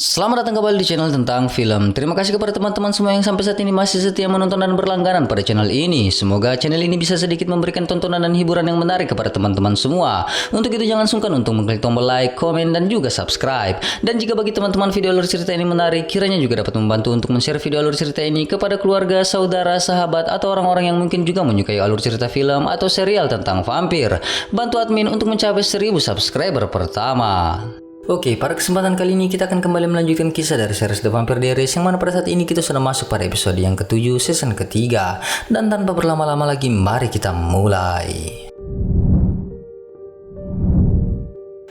Selamat datang kembali di channel tentang film. Terima kasih kepada teman-teman semua yang sampai saat ini masih setia menonton dan berlangganan pada channel ini. Semoga channel ini bisa sedikit memberikan tontonan dan hiburan yang menarik kepada teman-teman semua. Untuk itu jangan sungkan untuk mengklik tombol like, komen, dan juga subscribe. Dan jika bagi teman-teman video alur cerita ini menarik, kiranya juga dapat membantu untuk men-share video alur cerita ini kepada keluarga, saudara, sahabat, atau orang-orang yang mungkin juga menyukai alur cerita film atau serial tentang vampir. Bantu admin untuk mencapai 1000 subscriber pertama. Oke, pada kesempatan kali ini kita akan kembali melanjutkan kisah dari series The Vampire Diaries yang mana pada saat ini kita sudah masuk pada episode yang ke-7 season ketiga. Dan tanpa berlama-lama lagi, mari kita mulai.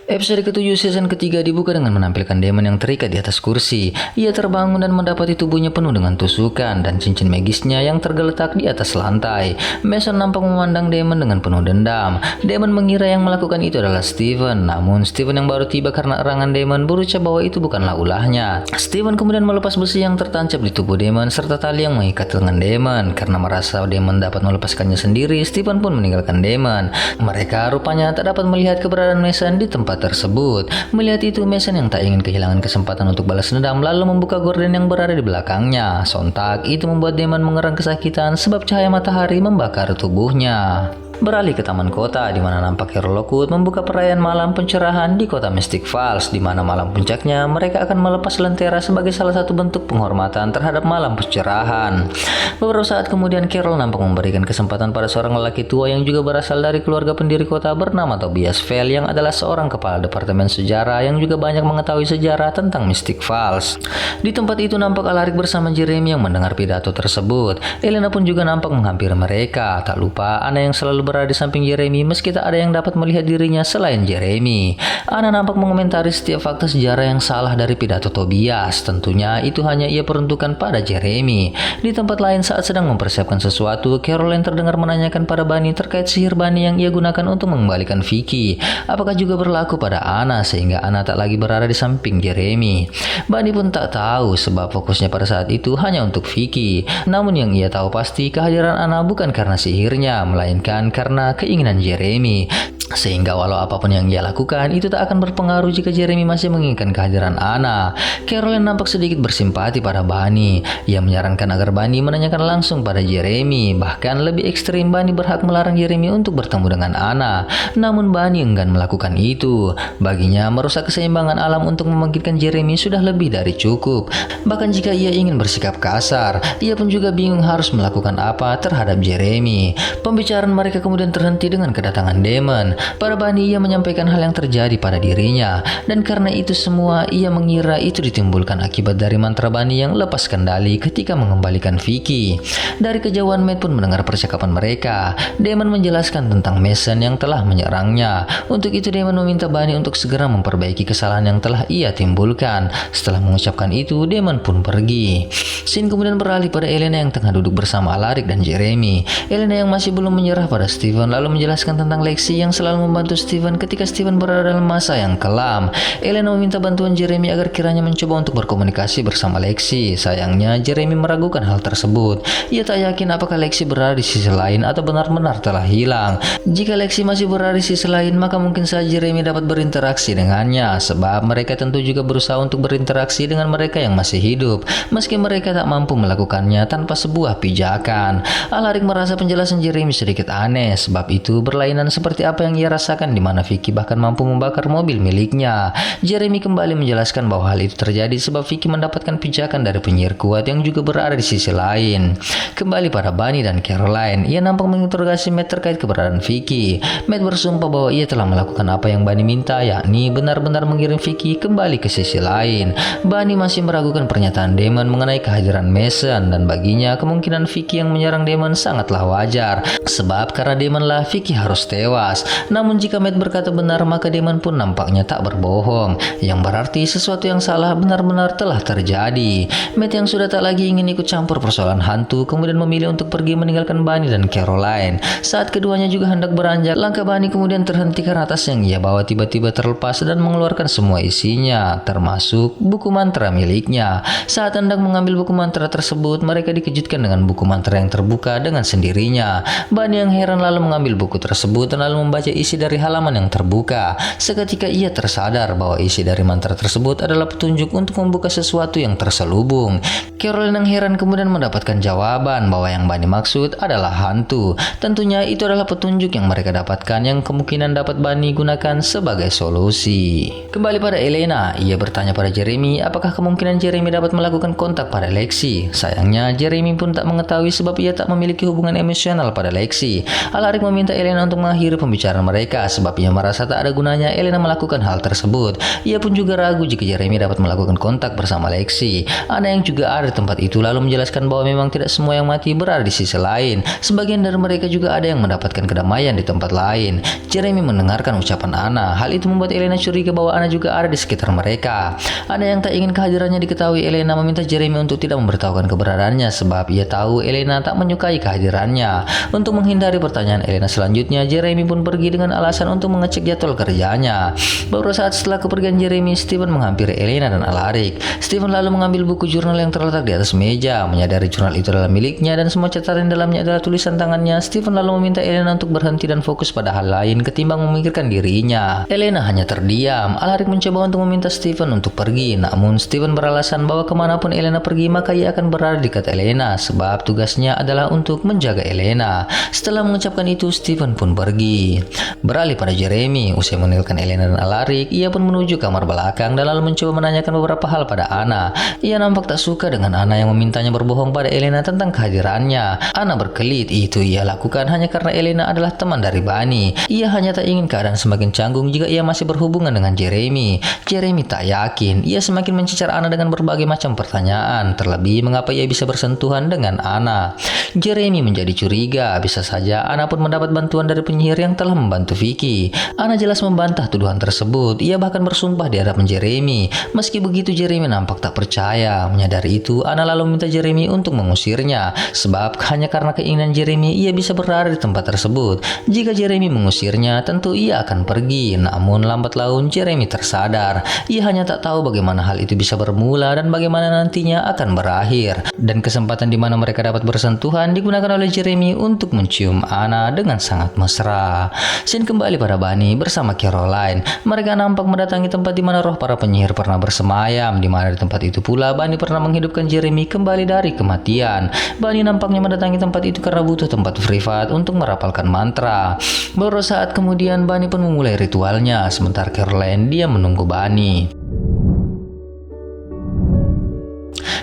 Episode ke-7 season ketiga dibuka dengan menampilkan Damon yang terikat di atas kursi. Ia terbangun dan mendapati tubuhnya penuh dengan tusukan dan cincin magisnya yang tergeletak di atas lantai. Mason nampak memandang Damon dengan penuh dendam. Damon mengira yang melakukan itu adalah Steven, namun Steven yang baru tiba karena erangan Damon berucap bahwa itu bukanlah ulahnya. Steven kemudian melepas besi yang tertancap di tubuh Damon serta tali yang mengikat lengan Damon. Karena merasa Damon dapat melepaskannya sendiri, Steven pun meninggalkan Damon. Mereka rupanya tak dapat melihat keberadaan Mason di tempat tersebut. Melihat itu, Mason yang tak ingin kehilangan kesempatan untuk balas dendam lalu membuka gorden yang berada di belakangnya. Sontak itu membuat Damon mengerang kesakitan sebab cahaya matahari membakar tubuhnya. Beralih ke taman kota di mana nampak Hero Lockwood membuka perayaan malam pencerahan di kota Mystic Falls, di mana malam puncaknya mereka akan melepas lentera sebagai salah satu bentuk penghormatan terhadap malam pencerahan. Beberapa saat kemudian Carol nampak memberikan kesempatan pada seorang lelaki tua yang juga berasal dari keluarga pendiri kota bernama Tobias Fell yang adalah seorang kepala departemen sejarah yang juga banyak mengetahui sejarah tentang Mystic Falls. Di tempat itu nampak Alaric bersama Jeremy yang mendengar pidato tersebut. Elena pun juga nampak menghampiri mereka. Tak lupa Anna yang selalu berada di samping Jeremy meski tak ada yang dapat melihat dirinya selain Jeremy. Anna nampak mengomentari setiap fakta sejarah yang salah dari pidato Tobias. Tentunya itu hanya ia peruntukkan pada Jeremy. Di tempat lain saat sedang mempersiapkan sesuatu, Caroline terdengar menanyakan pada Bunny terkait sihir Bunny yang ia gunakan untuk mengembalikan Vicky. Apakah juga berlaku pada Anna sehingga Anna tak lagi berada di samping Jeremy. Bunny pun tak tahu sebab fokusnya pada saat itu hanya untuk Vicky. Namun yang ia tahu pasti kehadiran Anna bukan karena sihirnya, melainkan karena keinginan Jeremy. Sehingga walau apapun yang ia lakukan itu tak akan berpengaruh jika Jeremy masih menginginkan kehadiran Anna. Caroline nampak sedikit bersimpati pada Bunny. Ia menyarankan agar Bunny menanyakan langsung pada Jeremy. Bahkan lebih ekstrim, Bunny berhak melarang Jeremy untuk bertemu dengan Anna. Namun Bunny enggan melakukan itu. Baginya merusak keseimbangan alam untuk membangkitkan Jeremy sudah lebih dari cukup. Bahkan jika ia ingin bersikap kasar, ia pun juga bingung harus melakukan apa terhadap Jeremy. Pembicaraan mereka kemudian terhenti dengan kedatangan Damon. Pada Bunny ia menyampaikan hal yang terjadi pada dirinya, dan karena itu semua ia mengira itu ditimbulkan akibat dari mantra Bunny yang lepas kendali ketika mengembalikan Vicky. Dari kejauhan Matt pun mendengar percakapan mereka. Damon menjelaskan tentang Mason yang telah menyerangnya. Untuk itu Damon meminta Bunny untuk segera memperbaiki kesalahan yang telah ia timbulkan. Setelah mengucapkan itu, Damon pun pergi. Scene kemudian beralih pada Elena yang tengah duduk bersama Alaric dan Jeremy. Elena yang masih belum menyerah pada Steven lalu menjelaskan tentang Lexi yang selalu membantu Steven ketika Steven berada dalam masa yang kelam. Elena meminta bantuan Jeremy agar kiranya mencoba untuk berkomunikasi bersama Lexi. Sayangnya Jeremy meragukan hal tersebut. Ia tak yakin apakah Lexi berada di sisi lain atau benar-benar telah hilang. Jika Lexi masih berada di sisi lain, maka mungkin saja Jeremy dapat berinteraksi dengannya, sebab mereka tentu juga berusaha untuk berinteraksi dengan mereka yang masih hidup, meski mereka tak mampu melakukannya tanpa sebuah pijakan. Alaric merasa penjelasan Jeremy sedikit aneh, sebab itu berlainan seperti apa yang ia rasakan di mana Vicky bahkan mampu membakar mobil miliknya. Jeremy kembali menjelaskan bahwa hal itu terjadi sebab Vicky mendapatkan pijakan dari penyihir kuat yang juga berada di sisi lain. Kembali pada Bunny dan Caroline, ia nampak menginterogasi Matt terkait keberadaan Vicky. Matt bersumpah bahwa ia telah melakukan apa yang Bunny minta, yakni benar-benar mengirim Vicky kembali ke sisi lain. Bunny masih meragukan pernyataan Damon mengenai kehadiran Mason, dan baginya kemungkinan Vicky yang menyerang Damon sangatlah wajar, sebab karena Damon lah Vicky harus tewas. Namun jika Matt berkata benar, maka Damon pun nampaknya tak berbohong, yang berarti sesuatu yang salah benar-benar telah terjadi. Matt yang sudah tak lagi ingin ikut campur persoalan hantu kemudian memilih untuk pergi meninggalkan Bunny dan Caroline. Saat keduanya juga hendak beranjak, langkah Bunny kemudian terhenti karena tas yang ia bawa tiba-tiba terlepas dan mengeluarkan semua isinya, termasuk buku mantra miliknya. Saat hendak mengambil buku mantra tersebut, mereka dikejutkan dengan buku mantra yang terbuka dengan sendirinya. Bunny yang heran lalu mengambil buku tersebut dan lalu membaca isi dari halaman yang terbuka. Seketika ia tersadar bahwa isi dari mantra tersebut adalah petunjuk untuk membuka sesuatu yang terselubung. Caroline yang heran kemudian mendapatkan jawaban bahwa yang Bunny maksud adalah hantu. Tentunya itu adalah petunjuk yang mereka dapatkan yang kemungkinan dapat Bunny gunakan sebagai solusi. Kembali pada Elena, ia bertanya pada Jeremy apakah kemungkinan Jeremy dapat melakukan kontak pada Lexi. Sayangnya Jeremy pun tak mengetahui sebab ia tak memiliki hubungan emosional pada Lexi. Alaric meminta Elena untuk mengakhiri pembicaraan mereka sebab ia merasa tak ada gunanya Elena melakukan hal tersebut. Ia pun juga ragu jika Jeremy dapat melakukan kontak bersama Lexi. Ana yang juga ada di tempat itu lalu menjelaskan bahwa memang tidak semua yang mati berada di sisi lain. Sebagian dari mereka juga ada yang mendapatkan kedamaian di tempat lain. Jeremy mendengarkan ucapan Ana. Hal itu membuat Elena curiga bahwa Ana juga ada di sekitar mereka. Ana yang tak ingin kehadirannya diketahui Elena meminta Jeremy untuk tidak memberitahukan keberadaannya sebab ia tahu Elena tak menyukai kehadirannya. Untuk menghindari pertanyaan Elena selanjutnya, Jeremy pun pergi dengan alasan untuk mengecek jadwal kerjanya. Beberapa saat setelah kepergian Jeremy, Steven menghampiri Elena dan Alaric. Steven lalu mengambil buku jurnal yang terletak di atas meja. Menyadari jurnal itu adalah miliknya dan semua catatan dalamnya adalah tulisan tangannya, Steven lalu meminta Elena untuk berhenti dan fokus pada hal lain ketimbang memikirkan dirinya. Elena hanya terdiam. Alaric mencoba untuk meminta Steven untuk pergi, namun Steven beralasan bahwa kemanapun Elena pergi maka ia akan berada di dekat Elena sebab tugasnya adalah untuk menjaga Elena. Setelah mengucapkan itu, Steven pun pergi. Beralih pada Jeremy, usai meninggalkan Elena dan Alaric, ia pun menuju kamar belakang dan lalu mencoba menanyakan beberapa hal pada Ana. Ia nampak tak suka dengan Ana yang memintanya berbohong pada Elena tentang kehadirannya. Ana berkelit, itu ia lakukan hanya karena Elena adalah teman dari Bunny. Ia hanya tak ingin keadaan semakin canggung jika ia masih berhubungan dengan Jeremy. Jeremy tak yakin. Ia semakin mencecar Ana dengan berbagai macam pertanyaan, terlebih mengapa ia bisa bersentuhan dengan Ana. Jeremy menjadi curiga. Bisa saja Ana pun mendapat bantuan dari penyihir yang telah membantu Vicky. Ana jelas membantah tuduhan tersebut. Ia bahkan bersumpah di hadapan Jeremy. Meski begitu, Jeremy nampak tak percaya. Menyadari itu, Ana lalu meminta Jeremy untuk mengusirnya. Sebab hanya karena keinginan Jeremy, ia bisa berada di tempat tersebut. Jika Jeremy mengusirnya, tentu ia akan pergi. Namun lambat laun Jeremy tersadar. Ia hanya tak tahu bagaimana hal itu bisa bermula dan bagaimana nantinya akan berakhir. Dan kesempatan di mana mereka dapat bersentuhan digunakan oleh Jeremy untuk mencium Ana dengan sangat mesra. Scene kembali pada Bunny bersama Caroline. Mereka nampak mendatangi tempat di mana roh para penyihir pernah bersemayam, di mana di tempat itu pula Bunny pernah menghidupkan Jeremy kembali dari kematian. Bunny nampaknya mendatangi tempat itu karena butuh tempat privat untuk merapalkan mantra. Beberapa saat kemudian Bunny pun memulai ritualnya, sementara Caroline dia menunggu Bunny.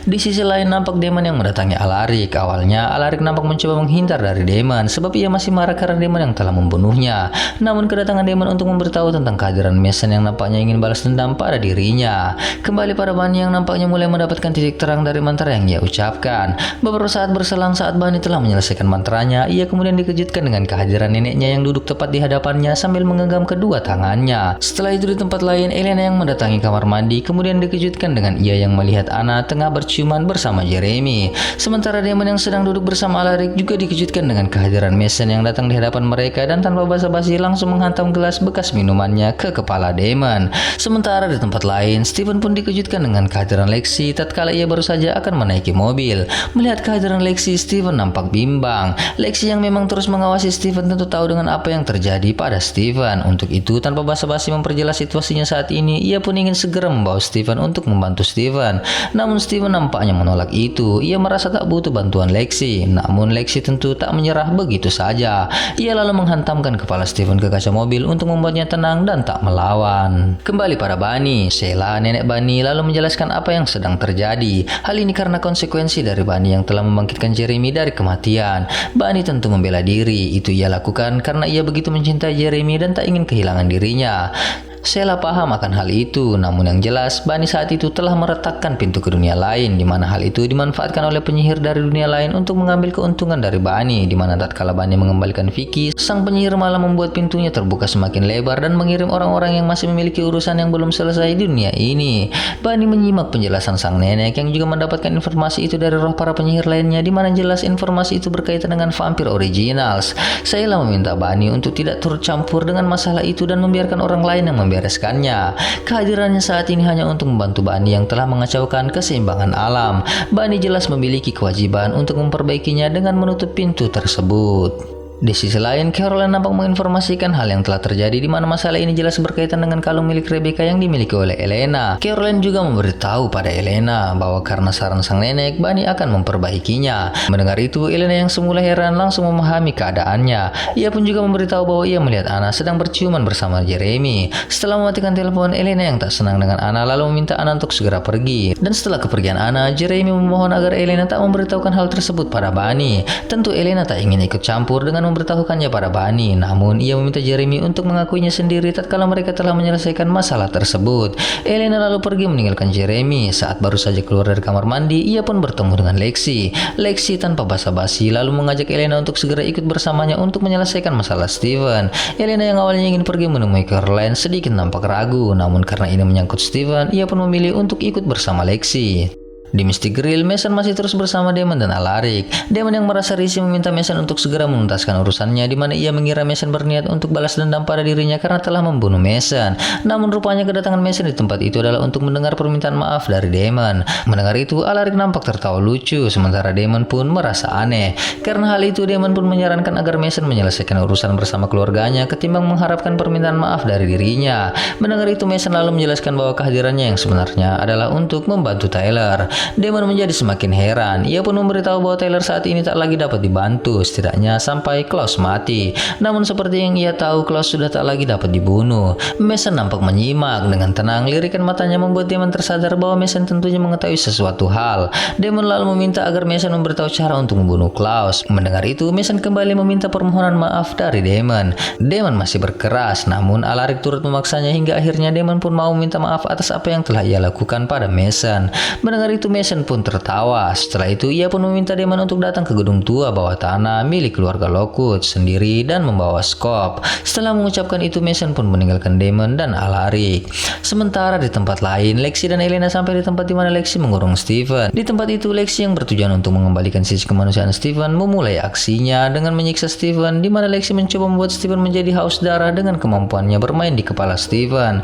Di sisi lain nampak Damon yang mendatangi Alaric. Awalnya Alaric nampak mencoba menghindar dari Damon sebab ia masih marah karena Damon yang telah membunuhnya. Namun kedatangan Damon untuk memberitahu tentang kehadiran Mason yang nampaknya ingin balas dendam pada dirinya. Kembali pada Bunny yang nampaknya mulai mendapatkan titik terang dari mantra yang ia ucapkan. Beberapa saat berselang saat Bunny telah menyelesaikan mantranya, ia kemudian dikejutkan dengan kehadiran neneknya yang duduk tepat di hadapannya sambil menggenggam kedua tangannya. Setelah itu di tempat lain, Elena yang mendatangi kamar mandi kemudian dikejutkan dengan ia yang melihat Ana tengah berciuman bersama Jeremy. Sementara Damon yang sedang duduk bersama Alaric juga dikejutkan dengan kehadiran Mason yang datang di hadapan mereka dan tanpa basa-basi langsung menghantam gelas bekas minumannya ke kepala Damon. Sementara di tempat lain, Steven pun dikejutkan dengan kehadiran Lexi tatkala ia baru saja akan menaiki mobil. Melihat kehadiran Lexi, Steven nampak bimbang. Lexi yang memang terus mengawasi Steven tentu tahu dengan apa yang terjadi pada Steven. Untuk itu, tanpa basa-basi memperjelas situasinya saat ini, ia pun ingin segera membawa Steven untuk membantu Steven. Namun Steven nampaknya menolak itu. Ia merasa tak butuh bantuan Lexi. Namun Lexi tentu tak menyerah begitu saja. Ia lalu menghantamkan kepala Steven ke kaca mobil untuk membuatnya tenang dan tak melawan. Kembali pada Bunny, Sheila, nenek Bunny, lalu menjelaskan apa yang sedang terjadi. Hal ini karena konsekuensi dari Bunny yang telah membangkitkan Jeremy dari kematian. Bunny tentu membela diri. Itu ia lakukan karena ia begitu mencintai Jeremy dan tak ingin kehilangan dirinya. Sheila paham akan hal itu, namun yang jelas Bunny saat itu telah meretakkan pintu ke dunia lain, di mana hal itu dimanfaatkan oleh penyihir dari dunia lain untuk mengambil keuntungan dari Bunny, di mana tatkala Bunny mengembalikan Vicky, sang penyihir malah membuat pintunya terbuka semakin lebar dan mengirim orang-orang yang masih memiliki urusan yang belum selesai di dunia ini. Bunny menyimak penjelasan sang nenek yang juga mendapatkan informasi itu dari roh para penyihir lainnya, di mana jelas informasi itu berkaitan dengan vampir originals. Sheila meminta Bunny untuk tidak turut campur dengan masalah itu dan membiarkan orang lain yang membereskannya. Kehadirannya saat ini hanya untuk membantu Bunny yang telah mengacaukan keseimbangan alam. Bunny jelas memiliki kewajiban untuk memperbaikinya dengan menutup pintu tersebut. Di sisi lain, Caroline nampak menginformasikan hal yang telah terjadi di mana masalah ini jelas berkaitan dengan kalung milik Rebecca yang dimiliki oleh Elena. Caroline juga memberitahu pada Elena bahwa karena saran sang nenek, Bunny akan memperbaikinya. Mendengar itu, Elena yang semula heran langsung memahami keadaannya. Ia pun juga memberitahu bahwa ia melihat Anna sedang berciuman bersama Jeremy. Setelah mematikan telepon, Elena yang tak senang dengan Anna lalu meminta Anna untuk segera pergi. Dan setelah kepergian Anna, Jeremy memohon agar Elena tak memberitahukan hal tersebut pada Bunny. Tentu Elena tak ingin ikut campur dengan memberitahukannya pada Bunny, namun ia meminta Jeremy untuk mengakuinya sendiri tatkala mereka telah menyelesaikan masalah tersebut. Elena lalu pergi meninggalkan Jeremy. Saat baru saja keluar dari kamar mandi, ia pun bertemu dengan Lexi. Lexi tanpa basa-basi lalu mengajak Elena untuk segera ikut bersamanya untuk menyelesaikan masalah Steven. Elena yang awalnya ingin pergi menemui Caroline sedikit nampak ragu, namun karena ini menyangkut Steven, ia pun memilih untuk ikut bersama Lexi. Di Mystic Grill, Mason masih terus bersama Damon dan Alaric. Damon yang merasa risih meminta Mason untuk segera menuntaskan urusannya, di mana ia mengira Mason berniat untuk balas dendam pada dirinya karena telah membunuh Mason. Namun rupanya kedatangan Mason di tempat itu adalah untuk mendengar permintaan maaf dari Damon. Mendengar itu, Alaric nampak tertawa lucu, sementara Damon pun merasa aneh. Karena hal itu, Damon pun menyarankan agar Mason menyelesaikan urusan bersama keluarganya ketimbang mengharapkan permintaan maaf dari dirinya. Mendengar itu, Mason lalu menjelaskan bahwa kehadirannya yang sebenarnya adalah untuk membantu Tyler. Damon menjadi semakin heran. Ia pun memberitahu bahwa Tyler saat ini tak lagi dapat dibantu, setidaknya sampai Klaus mati. Namun seperti yang ia tahu, Klaus sudah tak lagi dapat dibunuh. Mason nampak menyimak dengan tenang. Lirikan matanya membuat Damon tersadar bahwa Mason tentunya mengetahui sesuatu hal. Damon lalu meminta agar Mason memberitahu cara untuk membunuh Klaus. Mendengar itu, Mason kembali meminta permohonan maaf dari Damon. Damon masih berkeras, namun Alaric turut memaksanya hingga akhirnya Damon pun mau meminta maaf atas apa yang telah ia lakukan pada Mason. Mendengar itu, Mason pun tertawa. Setelah itu, ia pun meminta Damon untuk datang ke gedung tua bawah tanah milik keluarga Lockwood sendiri dan membawa skop. Setelah mengucapkan itu, Mason pun meninggalkan Damon dan Alaric. Sementara di tempat lain, Lexi dan Elena sampai di tempat di mana Lexi mengurung Steven. Di tempat itu, Lexi yang bertujuan untuk mengembalikan sisi kemanusiaan Steven memulai aksinya dengan menyiksa Steven, di mana Lexi mencoba membuat Steven menjadi haus darah dengan kemampuannya bermain di kepala Steven.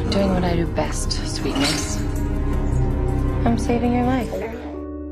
Doing what I do best, sweetness. I'm saving your life.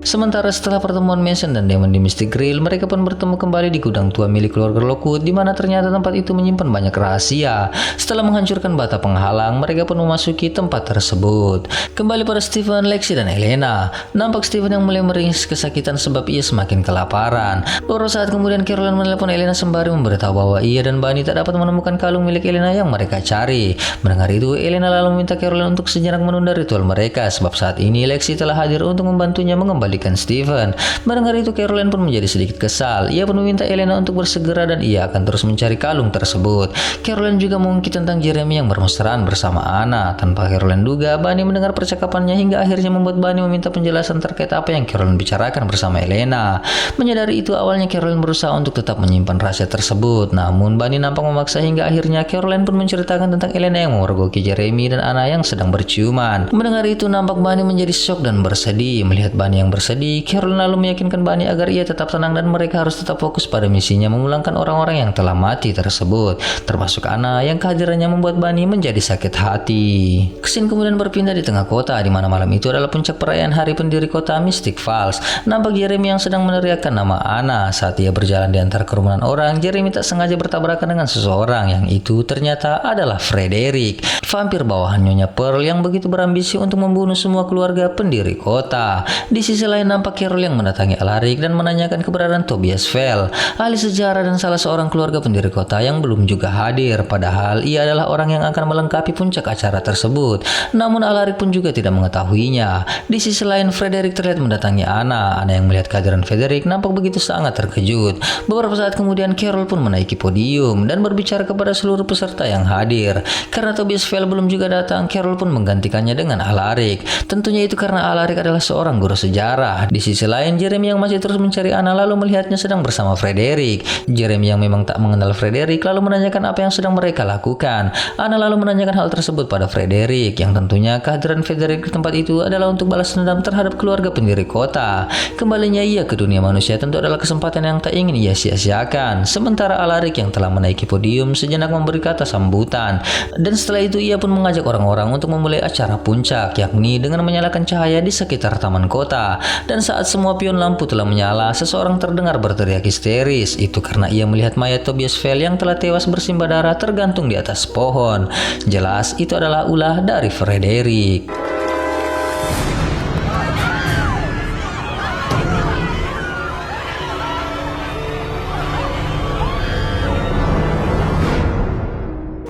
Sementara setelah pertemuan Mason dan Damon di Mystic Grill, mereka pun bertemu kembali di gudang tua milik keluarga Lockwood, di mana ternyata tempat itu menyimpan banyak rahasia. Setelah menghancurkan bata penghalang, mereka pun memasuki tempat tersebut. Kembali pada Steven, Lexi, dan Elena. Nampak Steven yang mulai meringis kesakitan sebab ia semakin kelaparan. Beberapa saat kemudian, Caroline menelepon Elena sembari memberitahu bahwa ia dan Bunny tak dapat menemukan kalung milik Elena yang mereka cari. Mendengar itu, Elena lalu meminta Caroline untuk sejenak menunda ritual mereka, sebab saat ini Lexi telah hadir untuk membantunya mengembalikan Steven. Mendengar itu, Caroline pun menjadi sedikit kesal. Ia pun meminta Elena untuk bersegera dan ia akan terus mencari kalung tersebut. Caroline juga mengungkit tentang Jeremy yang bermesraan bersama Anna. Tanpa Caroline duga, Bunny mendengar percakapannya hingga akhirnya membuat Bunny meminta penjelasan terkait apa yang Caroline bicarakan bersama Elena. Menyadari itu, awalnya Caroline berusaha untuk tetap menyimpan rahasia tersebut. Namun Bunny nampak memaksa hingga akhirnya Caroline pun menceritakan tentang Elena yang memergoki Jeremy dan Anna yang sedang berciuman. Mendengar itu, nampak Bunny menjadi syok dan bersedih. Melihat Bunny yang bersedih, Caroline lalu meyakinkan Bunny agar ia tetap tenang dan mereka harus tetap fokus pada misinya memulangkan orang-orang yang telah mati tersebut, termasuk Anna yang kehadirannya membuat Bunny menjadi sakit hati. Scene kemudian berpindah di tengah kota, di mana malam itu adalah puncak perayaan hari pendiri kota Mystic Falls. Nampak Jeremy yang sedang meneriakkan nama Anna. Saat ia berjalan di antara kerumunan orang, Jeremy tak sengaja bertabrakan dengan seseorang yang itu ternyata adalah Frederick, vampir bawahan Nyonya Pearl yang begitu berambisi untuk membunuh semua keluarga pendiri kota. Di sisi lain, nampak Carol yang mendatangi Alaric dan menanyakan keberadaan Tobias Fell, ahli sejarah dan salah seorang keluarga pendiri kota yang belum juga hadir, padahal ia adalah orang yang akan melengkapi puncak acara tersebut. Namun Alaric pun juga tidak mengetahuinya. Di sisi lain, Frederick terlihat mendatangi Anna. Anna yang melihat kehadiran Frederick nampak begitu sangat terkejut. Beberapa saat kemudian, Carol pun menaiki podium dan berbicara kepada seluruh peserta yang hadir. Karena Tobias Fell belum juga datang, Carol pun menggantikannya dengan Alaric. Tentunya itu karena Alaric adalah seorang guru sejarah. Di sisi lain, Jeremy yang masih terus mencari Anna lalu melihatnya sedang bersama Frederick. Jeremy yang memang tak mengenal Frederick lalu menanyakan apa yang sedang mereka lakukan. Anna lalu menanyakan hal tersebut pada Frederick, yang tentunya kehadiran Frederick di tempat itu adalah untuk balas dendam terhadap keluarga pendiri kota. Kembalinya ia ke dunia manusia tentu adalah kesempatan yang tak ingin ia sia-siakan. Sementara Alaric yang telah menaiki podium sejenak memberi kata sambutan, dan setelah itu ia pun mengajak orang-orang untuk memulai acara puncak, yakni dengan menyalakan cahaya di sekitar taman kota. Dan saat semua pion lampu telah menyala, seseorang terdengar berteriak histeris. Itu karena ia melihat mayat Tobias Fell yang telah tewas bersimbah darah tergantung di atas pohon. Jelas itu adalah ulah dari Frederick.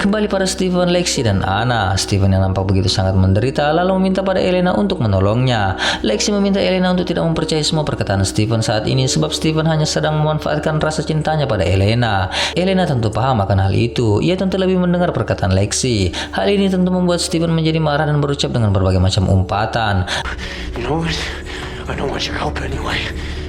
Kembali pada Steven, Lexi, dan Anna. Steven yang nampak begitu sangat menderita lalu meminta pada Elena untuk menolongnya. Lexi meminta Elena untuk tidak mempercayai semua perkataan Steven saat ini sebab Steven hanya sedang memanfaatkan rasa cintanya pada Elena. Elena tentu paham akan hal itu. Ia tentu lebih mendengar perkataan Lexi. Hal ini tentu membuat Steven menjadi marah dan berucap dengan berbagai macam umpatan. You know what? I don't want your help anyway.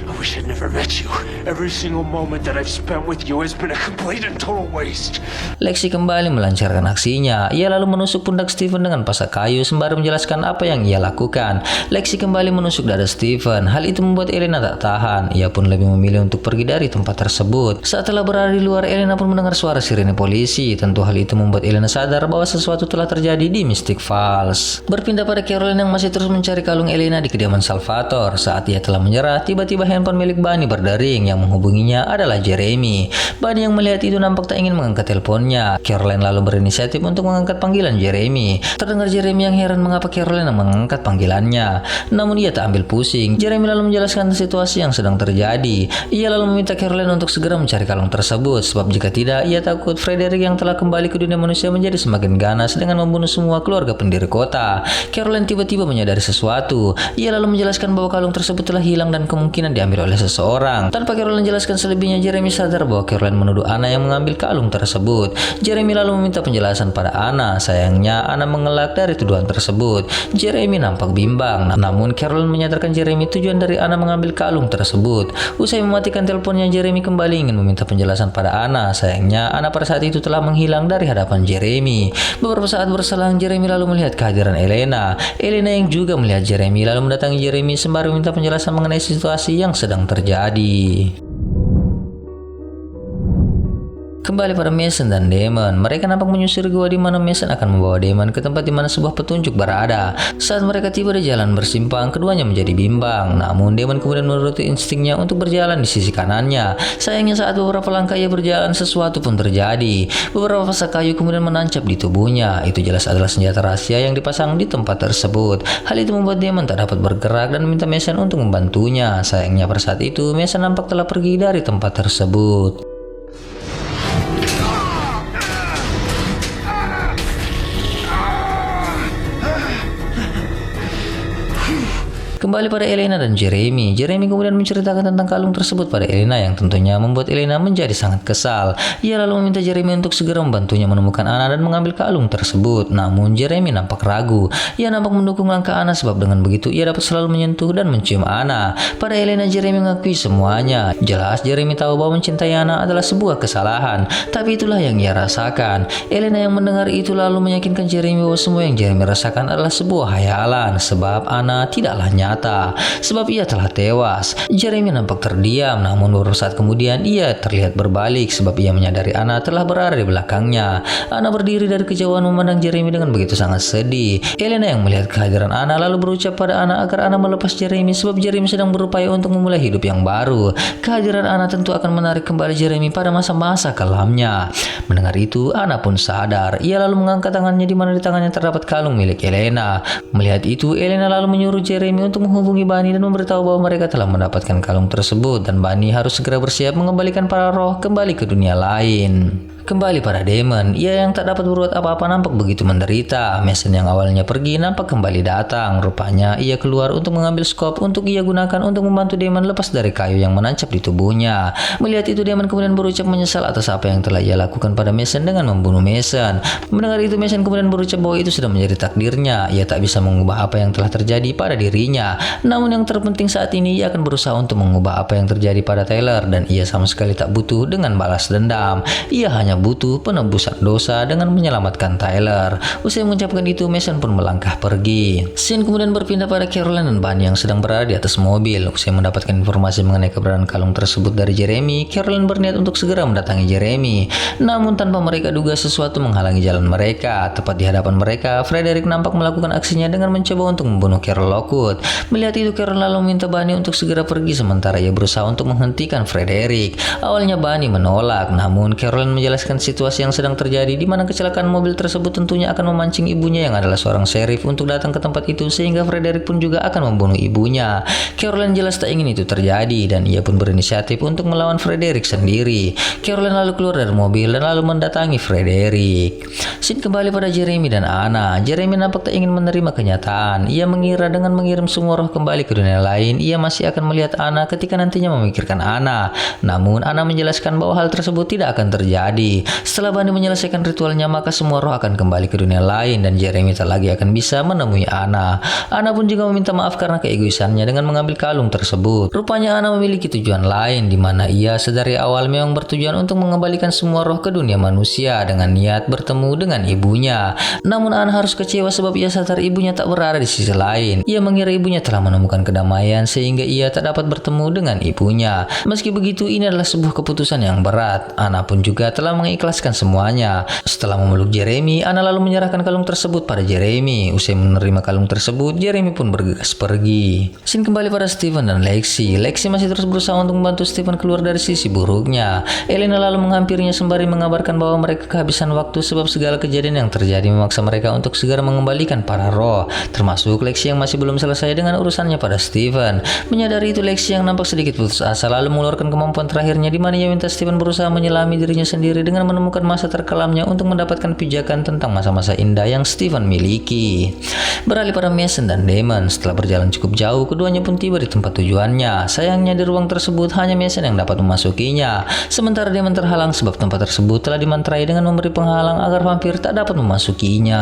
I wish I'd never met you. Every single moment that I've spent with you has been a complete and total waste. Lexi kembali melancarkan aksinya. Ia lalu menusuk pundak Steven dengan pasak kayu sembari menjelaskan apa yang ia lakukan. Lexi kembali menusuk dada Steven. Hal itu membuat Elena tak tahan. Ia pun lebih memilih untuk pergi dari tempat tersebut. Saat telah berada di luar, Elena pun mendengar suara sirene polisi. Tentu hal itu membuat Elena sadar bahwa sesuatu telah terjadi di Mystic Falls. Berpindah pada Caroline yang masih terus mencari kalung Elena di kediaman Salvatore. Saat ia telah menyerah, tiba-tiba handphone milik Bunny berdering. Yang menghubunginya adalah Jeremy. Bunny yang melihat itu nampak tak ingin mengangkat teleponnya. Caroline lalu berinisiatif untuk mengangkat panggilan Jeremy. Terdengar Jeremy yang heran mengapa Caroline mengangkat panggilannya. Namun ia tak ambil pusing. Jeremy lalu menjelaskan situasi yang sedang terjadi. Ia lalu meminta Caroline untuk segera mencari kalung tersebut, sebab jika tidak, ia takut Frederick yang telah kembali ke dunia manusia menjadi semakin ganas dengan membunuh semua keluarga pendiri kota. Caroline tiba-tiba menyadari sesuatu. Ia lalu menjelaskan bahwa kalung tersebut telah hilang dan kemungkinan diambil oleh seseorang. Tanpa Caroline jelaskan selebihnya, Jeremy sadar bahwa Caroline menuduh Anna yang mengambil kalung tersebut. Jeremy lalu meminta penjelasan pada Anna. Sayangnya Anna mengelak dari tuduhan tersebut. Jeremy nampak bimbang. Namun Caroline menyadarkan Jeremy tujuan dari Anna mengambil kalung tersebut. Usai mematikan teleponnya, Jeremy kembali ingin meminta penjelasan pada Anna. Sayangnya Anna pada saat itu telah menghilang dari hadapan Jeremy. Beberapa saat berselang, Jeremy lalu melihat kehadiran Elena. Elena yang juga melihat Jeremy lalu mendatangi Jeremy sembari meminta penjelasan mengenai situasi yang sedang terjadi. Kembali pada Mason dan Damon. Mereka nampak menyusuri gua di mana Mason akan membawa Damon ke tempat di mana sebuah petunjuk berada. Saat mereka tiba di jalan bersimpang, keduanya menjadi bimbang. Namun Damon kemudian menuruti instingnya untuk berjalan di sisi kanannya. Sayangnya saat beberapa langkah ia berjalan, sesuatu pun terjadi. Beberapa pasak kayu kemudian menancap di tubuhnya. Itu jelas adalah senjata rahasia yang dipasang di tempat tersebut. Hal itu membuat Damon tak dapat bergerak dan meminta Mason untuk membantunya. Sayangnya pada saat itu Mason nampak telah pergi dari tempat tersebut. Kembali pada Elena dan Jeremy. Jeremy kemudian menceritakan tentang kalung tersebut pada Elena yang tentunya membuat Elena menjadi sangat kesal. Ia lalu meminta Jeremy untuk segera membantunya menemukan Anna dan mengambil kalung tersebut. Namun Jeremy nampak ragu. Ia nampak mendukung langkah Anna sebab dengan begitu ia dapat selalu menyentuh dan mencium Anna. Pada Elena, Jeremy mengakui semuanya. Jelas Jeremy tahu bahwa mencintai Anna adalah sebuah kesalahan. Tapi itulah yang ia rasakan. Elena yang mendengar itu lalu meyakinkan Jeremy bahwa semua yang Jeremy rasakan adalah sebuah hayalan. Sebab Anna tidaklah nyata. Sebab ia telah tewas. Jeremy nampak terdiam, namun beberapa saat kemudian ia terlihat berbalik sebab ia menyadari Anna telah berada di belakangnya. Anna berdiri dari kejauhan memandang Jeremy dengan begitu sangat sedih. Elena yang melihat kehadiran Anna lalu berucap pada Anna agar Anna melepas Jeremy sebab Jeremy sedang berupaya untuk memulai hidup yang baru. Kehadiran Anna tentu akan menarik kembali Jeremy pada masa-masa kelamnya. Mendengar itu, Anna pun sadar. Ia lalu mengangkat tangannya di mana di tangannya terdapat kalung milik Elena. Melihat itu, Elena lalu menyuruh Jeremy untuk menghubungi Bunny dan memberitahu bahwa mereka telah mendapatkan kalung tersebut dan Bunny harus segera bersiap mengembalikan para roh kembali ke dunia lain. Kembali pada Damon, ia yang tak dapat berbuat apa-apa nampak begitu menderita. Mason yang awalnya pergi nampak kembali datang. Rupanya ia keluar untuk mengambil skop untuk ia gunakan untuk membantu Damon lepas dari kayu yang menancap di tubuhnya. Melihat itu, Damon kemudian berucap menyesal atas apa yang telah ia lakukan pada Mason dengan membunuh Mason. Mendengar itu, Mason kemudian berucap bahwa itu sudah menjadi takdirnya. Ia tak bisa mengubah apa yang telah terjadi pada dirinya. Namun yang terpenting saat ini, ia akan berusaha untuk mengubah apa yang terjadi pada Taylor dan ia sama sekali tak butuh dengan balas dendam. Ia hanya butuh penebusan dosa dengan menyelamatkan Tyler. Usai mengucapkan itu, Mason pun melangkah pergi. Scene kemudian berpindah pada Caroline dan Bunny yang sedang berada di atas mobil. Usai mendapatkan informasi mengenai keberadaan kalung tersebut dari Jeremy, Caroline berniat untuk segera mendatangi Jeremy. Namun tanpa mereka duga, sesuatu menghalangi jalan mereka. Tepat di hadapan mereka, Frederick nampak melakukan aksinya dengan mencoba untuk membunuh Carol Lockwood. Melihat itu, Carol lalu meminta Bunny untuk segera pergi sementara ia berusaha untuk menghentikan Frederick. Awalnya Bunny menolak, namun Caroline menjelaskan situasi yang sedang terjadi di mana kecelakaan mobil tersebut tentunya akan memancing ibunya yang adalah seorang sheriff untuk datang ke tempat itu, sehingga Frederick pun juga akan membunuh ibunya. Caroline jelas tak ingin itu terjadi dan ia pun berinisiatif untuk melawan Frederick sendiri. Caroline lalu keluar dari mobil dan lalu mendatangi Frederick. Scene kembali pada Jeremy dan Anna. Jeremy nampak tak ingin menerima kenyataan. Ia mengira dengan mengirim semua roh kembali ke dunia lain, ia masih akan melihat Anna ketika nantinya memikirkan Anna. Namun Anna menjelaskan bahwa hal tersebut tidak akan terjadi. Setelah Bunny menyelesaikan ritualnya, maka semua roh akan kembali ke dunia lain dan Jeremy tak lagi akan bisa menemui Anna. Anna pun juga meminta maaf karena keegoisannya dengan mengambil kalung tersebut. Rupanya Anna memiliki tujuan lain, di mana ia sedari awal memang bertujuan untuk mengembalikan semua roh ke dunia manusia dengan niat bertemu dengan ibunya. Namun Anna harus kecewa sebab ia sadar ibunya tak berada di sisi lain. Ia mengira ibunya telah menemukan kedamaian sehingga ia tak dapat bertemu dengan ibunya. Meski begitu, ini adalah sebuah keputusan yang berat. Anna pun juga telah mengikhlaskan semuanya. Setelah memeluk Jeremy, Anna lalu menyerahkan kalung tersebut pada Jeremy. Usai menerima kalung tersebut, Jeremy pun bergegas pergi. Scene kembali pada Steven dan Lexi. Lexi masih terus berusaha untuk membantu Steven keluar dari sisi buruknya. Elena lalu menghampirinya sembari mengabarkan bahwa mereka kehabisan waktu sebab segala kejadian yang terjadi memaksa mereka untuk segera mengembalikan para roh, termasuk Lexi yang masih belum selesai dengan urusannya pada Steven. Menyadari itu, Lexi yang nampak sedikit putus asa lalu mengeluarkan kemampuan terakhirnya, di mana ia minta Steven berusaha menyelami dirinya sendiri dengan menemukan masa terkelamnya untuk mendapatkan pijakan tentang masa-masa indah yang Steven miliki. Beralih pada Mason dan Damon. Setelah berjalan cukup jauh, keduanya pun tiba di tempat tujuannya. Sayangnya di ruang tersebut hanya Mason yang dapat memasukinya, sementara Damon terhalang sebab tempat tersebut telah dimantrai dengan memberi penghalang agar vampir tak dapat memasukinya.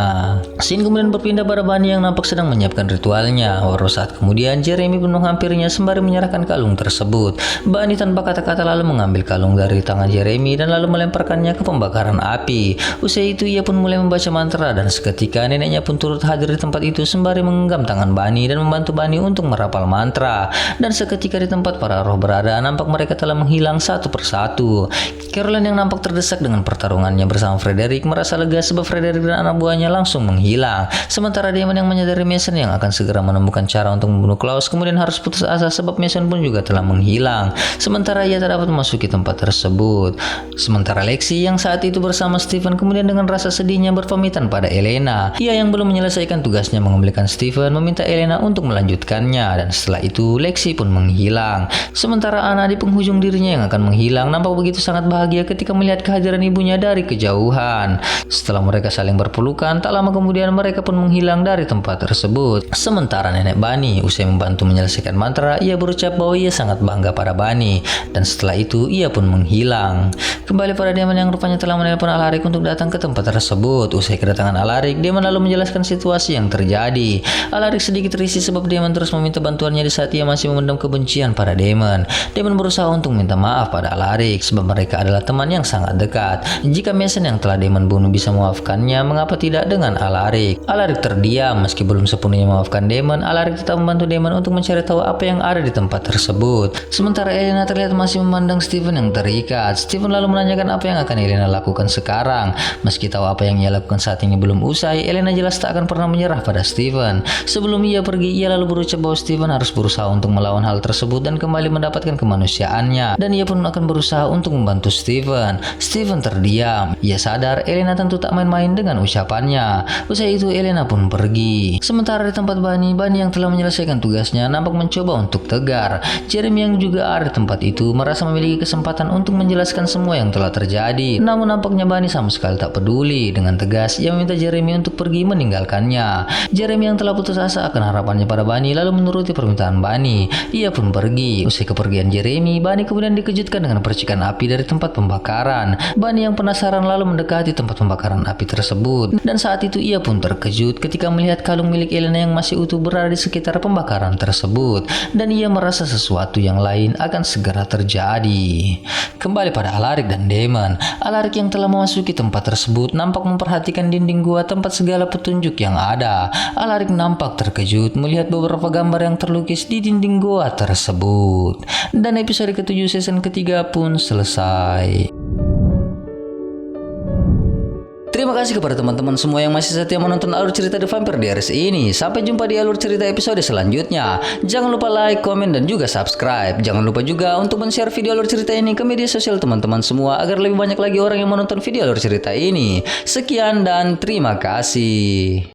Scene kemudian berpindah pada Bunny yang nampak sedang menyiapkan ritualnya. Baru saat kemudian Jeremy pun menghampirinya sembari menyerahkan kalung tersebut. Bunny tanpa kata-kata lalu mengambil kalung dari tangan Jeremy dan lalu melemparkannya ke pembakaran api. Usai itu ia pun mulai membaca mantra dan seketika neneknya pun turut hadir di tempat itu sembari menggenggam tangan Bunny dan membantu Bunny untuk merapal mantra. Dan seketika di tempat para roh berada, nampak mereka telah menghilang satu persatu. Caroline yang nampak terdesak dengan pertarungannya bersama Frederick merasa lega sebab Frederick dan anak buahnya langsung menghilang. Sementara Damon yang menyadari Mason yang akan segera menemukan cara untuk membunuh Klaus kemudian harus putus asa sebab Mason pun juga telah menghilang. Sementara ia tak dapat memasuki tempat tersebut. Sementara Lexi yang saat itu bersama Steven kemudian dengan rasa sedihnya berpamitan pada Elena. Ia yang belum menyelesaikan tugasnya mengembalikan Steven meminta Elena untuk melanjutkannya dan setelah itu Lexi pun menghilang. Sementara Anna di penghujung dirinya yang akan menghilang nampak begitu sangat bahagia ketika melihat kehadiran ibunya dari kejauhan. Setelah mereka saling berpelukan, tak lama kemudian mereka pun menghilang dari tempat tersebut. Sementara nenek Bunny usai membantu menyelesaikan mantra, ia berucap bahwa ia sangat bangga pada Bunny dan setelah itu ia pun menghilang. Kembali pada Damon yang rupanya telah menelpon Alaric untuk datang ke tempat tersebut. Usai kedatangan Alaric, Damon lalu menjelaskan situasi yang terjadi. Alaric sedikit risih sebab Damon terus meminta bantuannya di saat ia masih memendam kebencian pada Damon. Damon berusaha untuk minta maaf pada Alaric sebab mereka adalah teman yang sangat dekat. Jika Mason yang telah Damon bunuh bisa memaafkannya, mengapa tidak dengan Alaric? Alaric terdiam. Meski belum sepenuhnya memaafkan Damon, Alaric tetap membantu Damon untuk mencari tahu apa yang ada di tempat tersebut. Sementara Elena terlihat masih memandang Steven yang terikat. Steven lalu menanyakan apa yang akan Elena lakukan sekarang. Meski tahu apa yang ia lakukan saat ini belum usai, Elena jelas tak akan pernah menyerah pada Steven. Sebelum ia pergi, ia lalu berucap bahwa Steven harus berusaha untuk melawan hal tersebut dan kembali mendapatkan kemanusiaannya, dan ia pun akan berusaha untuk membantu Steven. Steven terdiam. Ia sadar Elena tentu tak main-main dengan ucapannya. Usai itu Elena pun pergi. Sementara di tempat Bunny yang telah menyelesaikan tugasnya nampak mencoba untuk tegar. Jeremy yang juga ada di tempat itu merasa memiliki kesempatan untuk menjelaskan semua yang telah terjadi. Namun nampaknya Bunny sama sekali tak peduli. Dengan tegas ia meminta Jeremy untuk pergi meninggalkannya. Jeremy yang telah putus asa akan harapannya pada Bunny lalu menuruti permintaan Bunny. Ia pun pergi. Usai kepergian Jeremy, Bunny kemudian dikejutkan dengan percikan api dari tempat pembakaran. Bunny yang penasaran lalu mendekati tempat pembakaran api tersebut. Dan saat itu ia pun terkejut ketika melihat kalung milik Elena yang masih utuh berada di sekitar pembakaran tersebut. Dan ia merasa sesuatu yang lain akan segera terjadi. Kembali pada Alaric dan Damon. Alaric yang telah memasuki tempat tersebut nampak memperhatikan dinding gua tempat segala petunjuk yang ada. Alaric nampak terkejut melihat beberapa gambar yang terlukis di dinding gua tersebut. Dan episode ke-7 season ketiga pun selesai. Terima kasih kepada teman-teman semua yang masih setia menonton alur cerita The Vampire Diaries ini. Sampai jumpa di alur cerita episode selanjutnya. Jangan lupa like, komen, dan juga subscribe. Jangan lupa juga untuk men-share video alur cerita ini ke media sosial teman-teman semua agar lebih banyak lagi orang yang menonton video alur cerita ini. Sekian dan terima kasih.